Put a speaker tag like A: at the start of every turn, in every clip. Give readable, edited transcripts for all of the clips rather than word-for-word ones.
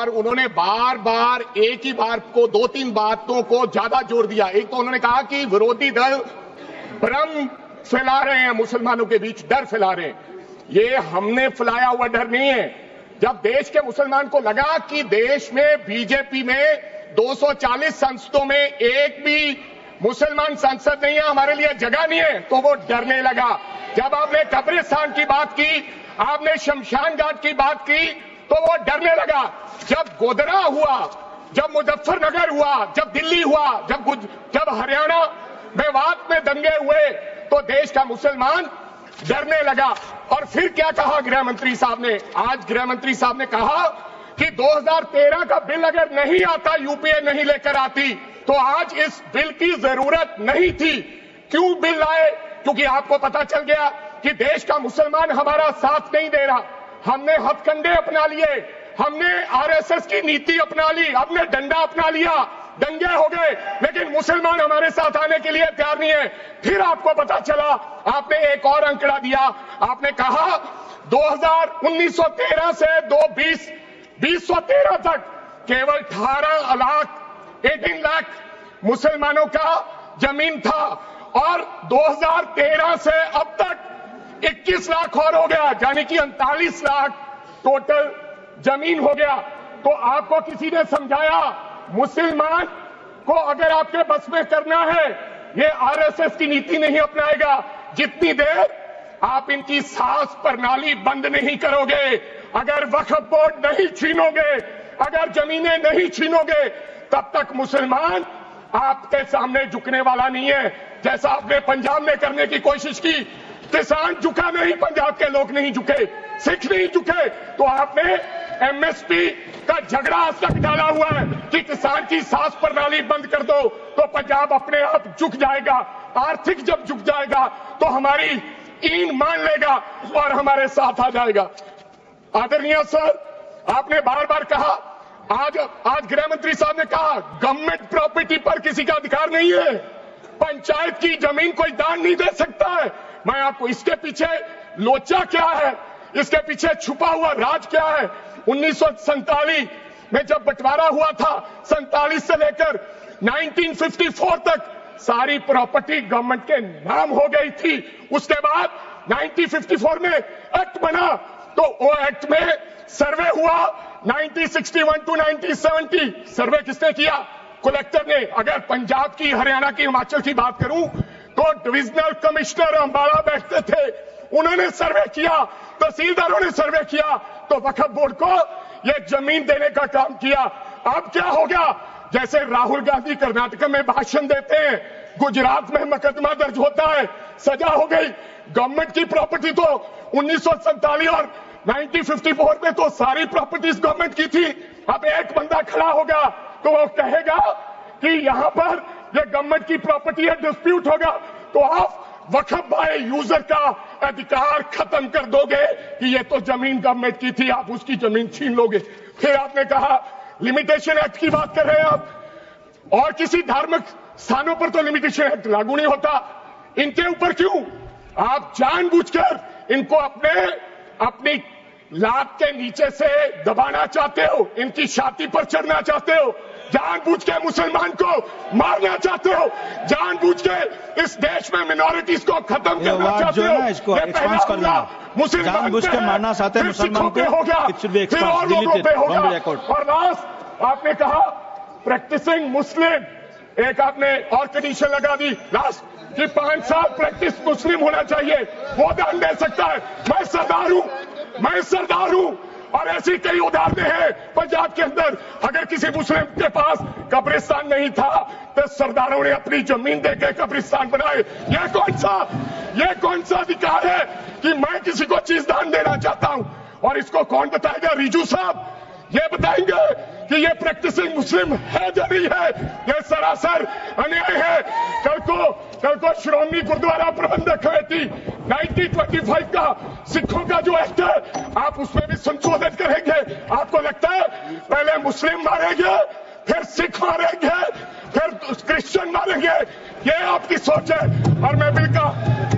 A: और उन्होंने बार बार एक ही बार को दो तीन बातों को ज्यादा जोर दिया। एक तो उन्होंने कहा कि विरोधी दल भ्रम फैला रहे हैं, मुसलमानों के बीच डर फैला रहे हैं। ये हमने फैलाया हुआ डर नहीं है। जब देश के मुसलमान को लगा कि देश में बीजेपी में 240 संसदों में एक भी मुसलमान सांसद नहीं है, हमारे लिए जगह नहीं है, तो वो डरने लगा। जब आपने कब्रिस्तान की बात की, आपने शमशान घाट की बात की, तो वो डरने लगा। जब गोधरा हुआ, जब मुजफ्फरनगर हुआ, जब दिल्ली हुआ, जब हरियाणा मेवात में दंगे हुए, तो देश का मुसलमान डरने लगा। और फिर क्या कहा गृह मंत्री साहब ने? आज गृह मंत्री साहब ने कहा कि 2013 का बिल अगर नहीं आता, यूपीए नहीं लेकर आती, तो आज इस बिल की जरूरत नहीं थी। क्यों बिल लाए? क्योंकि आपको पता चल गया कि देश का मुसलमान हमारा साथ नहीं दे रहा। हमने हथकंडे अपना लिए, हमने आरएसएस की नीति अपना ली, हमने डंडा अपना लिया, दंगे हो गए, लेकिन मुसलमान हमारे साथ आने के लिए तैयार नहीं है। फिर आपको पता चला, आपने एक और आंकड़ा दिया, आपने कहा 1913 से 2013 तक केवल 18 लाख मुसलमानों का जमीन था, और 2013 से अब तक 21 लाख और हो गया, यानी कि 39 लाख टोटल जमीन हो गया। तो आपको किसी ने समझाया, मुसलमान को अगर आपके बस में करना है, ये आरएसएस की नीति नहीं अपनाएगा जितनी देर आप इनकी सास प्रणाली बंद नहीं करोगे, अगर वक्फ बोर्ड नहीं छीनोगे, अगर जमीनें नहीं छीनोगे, तब तक मुसलमान आपके सामने झुकने वाला नहीं है। जैसा आपने पंजाब में करने की कोशिश की, किसान झुका नहीं, पंजाब के लोग नहीं झुके, सिख नहीं झुके, तो आपने एमएसपी का झगड़ा आज तक डाला हुआ है कि किसान की सास प्रणाली बंद कर दो, तो पंजाब अपने आप झुक जाएगा। आर्थिक जब झुक जाएगा तो हमारी ईन मान लेगा और हमारे साथ आ जाएगा। आदरणीय सर, आपने बार बार कहा, आज गृह मंत्री साहब ने कहा गवर्नमेंट प्रॉपर्टी पर किसी का अधिकार नहीं है, पंचायत की जमीन कोई दान नहीं दे सकता है। मैं आपको इसके पीछे लोचा क्या है, इसके पीछे छुपा हुआ राज क्या है? 1947 में जब बंटवारा हुआ था, 47 से लेकर 1954 तक सारी प्रॉपर्टी गवर्नमेंट के नाम हो गई थी। उसके बाद 1954 में एक्ट बना, तो वो एक्ट में सर्वे हुआ 1961 टू 1970। सर्वे किसने किया? कलेक्टर ने। अगर पंजाब की, हरियाणा की, हिमाचल की बात करूं, तो डिविजनल कमिश्नर अंबाला बैठते थे, उन्होंने सर्वे किया, तहसीलदारों ने सर्वे किया, तो वक्फ बोर्ड को यह जमीन देने का काम किया। अब क्या हो गया? जैसे राहुल गांधी कर्नाटक में भाषण देते हैं, गुजरात में मुकदमा दर्ज होता है, सजा हो गई। गवर्नमेंट की प्रॉपर्टी तो 1947 और 1954 में तो सारी प्रॉपर्टीज गवर्नमेंट की थी। अब एक बंदा खड़ा होगा तो वो कहेगा कि यहां पर ये गवर्नमेंट की प्रॉपर्टी है, डिस्प्यूट होगा, तो आप वक्फ बाय यूजर का अधिकार खत्म कर दोगे कि ये तो जमीन गवर्नमेंट की थी, आप उसकी जमीन छीन लोगे। फिर आपने कहा लिमिटेशन एक्ट की बात कर रहे हैं आप, और किसी धार्मिक स्थानों पर तो लिमिटेशन एक्ट लागू नहीं होता, इनके ऊपर क्यों? आप जानबूझकर इनको अपनी लात के नीचे से दबाना चाहते हो, इनकी छाती पर चढ़ना चाहते हो, जानबूझ के मुसलमान को मारना चाहते हो, जानबूझ के इस देश में मिनॉरिटीज को खत्म करना चाहते हो।
B: इसको एक्सपांस करना, जानबूझ के मारना चाहते हैं मुसलमान को,
A: होगा, फिर और लोगों पे होगा। और लास्ट आपने कहा प्रैक्टिसिंग मुस्लिम, एक आपने और कंडीशन लगा दी लास्ट कि 5 साल प्रैक्टिस मुस्लिम होना चाहिए, वो दान दे सकता है। मैं सरदार हूं, और ऐसी कई उदाहरणें हैं पंजाब के अंदर। अगर किसी मुस्लिम के पास कब्रिस्तान नहीं था, तो सरदारों ने अपनी जमीन देकर कब्रिस्तान बनाए। यह कौन सा अधिकार है कि मैं किसी को चीज दान देना चाहता हूं? और इसको कौन बताएगा? रिजू साहब ये बताएंगे कि ये प्रैक्टिसिंग मुस्लिम है या नहीं है? यह सरासर अन्याय है। कल को श्रोमणी गुरुद्वारा प्रबंधक कमेटी 1925 का सिखों का जो एक्ट है, आप उसमें भी संशोधन करेंगे। आपको लगता है पहले मुस्लिम मारेंगे, फिर सिख मारेंगे, फिर क्रिश्चियन मारेंगे? ये आपकी सोच है, और मैं बिल का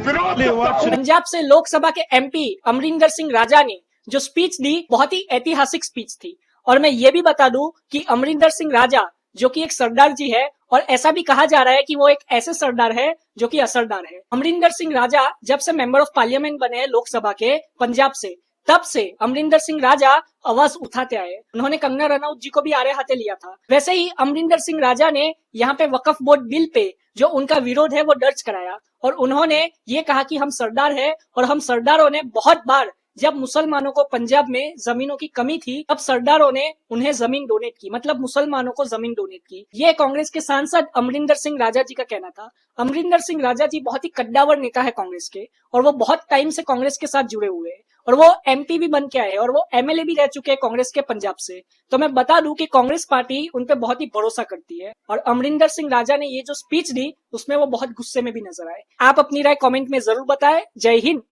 A: विरोध।
C: पंजाब से लोकसभा के एमपी अमरिंदर सिंह राजा ने जो स्पीच दी, बहुत ही ऐतिहासिक स्पीच थी, और मैं ये भी बता दूं कि अमरिंदर सिंह राजा जो कि एक सरदार जी है, और ऐसा भी कहा जा रहा है कि वो एक ऐसे सरदार है जो कि असरदार है। अमरिंदर सिंह राजा जब से मेंबर ऑफ पार्लियामेंट बने हैं लोकसभा के पंजाब से, तब से अमरिंदर सिंह राजा आवाज उठाते आए। उन्होंने कंगना रनौत जी को भी आड़े हाथे लिया था। वैसे ही अमरिंदर सिंह राजा ने यहाँ पे वक्फ बोर्ड बिल पे जो उनका विरोध है वो दर्ज कराया, और उन्होंने ये कहा कि हम सरदार है, और हम सरदारों ने बहुत बार जब मुसलमानों को पंजाब में जमीनों की कमी थी तब सरदारों ने उन्हें जमीन डोनेट की, मतलब मुसलमानों को जमीन डोनेट की। ये कांग्रेस के सांसद अमरिंदर सिंह राजा जी का कहना था। अमरिंदर सिंह राजा जी बहुत ही कद्दावर नेता है कांग्रेस के, और वो बहुत टाइम से कांग्रेस के साथ जुड़े हुए हैं, और वो एमपी भी बन के आए, और वो एमएलए भी रह चुके हैं कांग्रेस के पंजाब से। तो मैं बता दूं कि कांग्रेस पार्टी उन पे बहुत ही भरोसा करती है, और अमरिंदर सिंह राजा ने ये जो स्पीच दी उसमें वो बहुत गुस्से में भी नजर आए। आप अपनी राय कमेंट में जरूर बताएं। जय हिंद।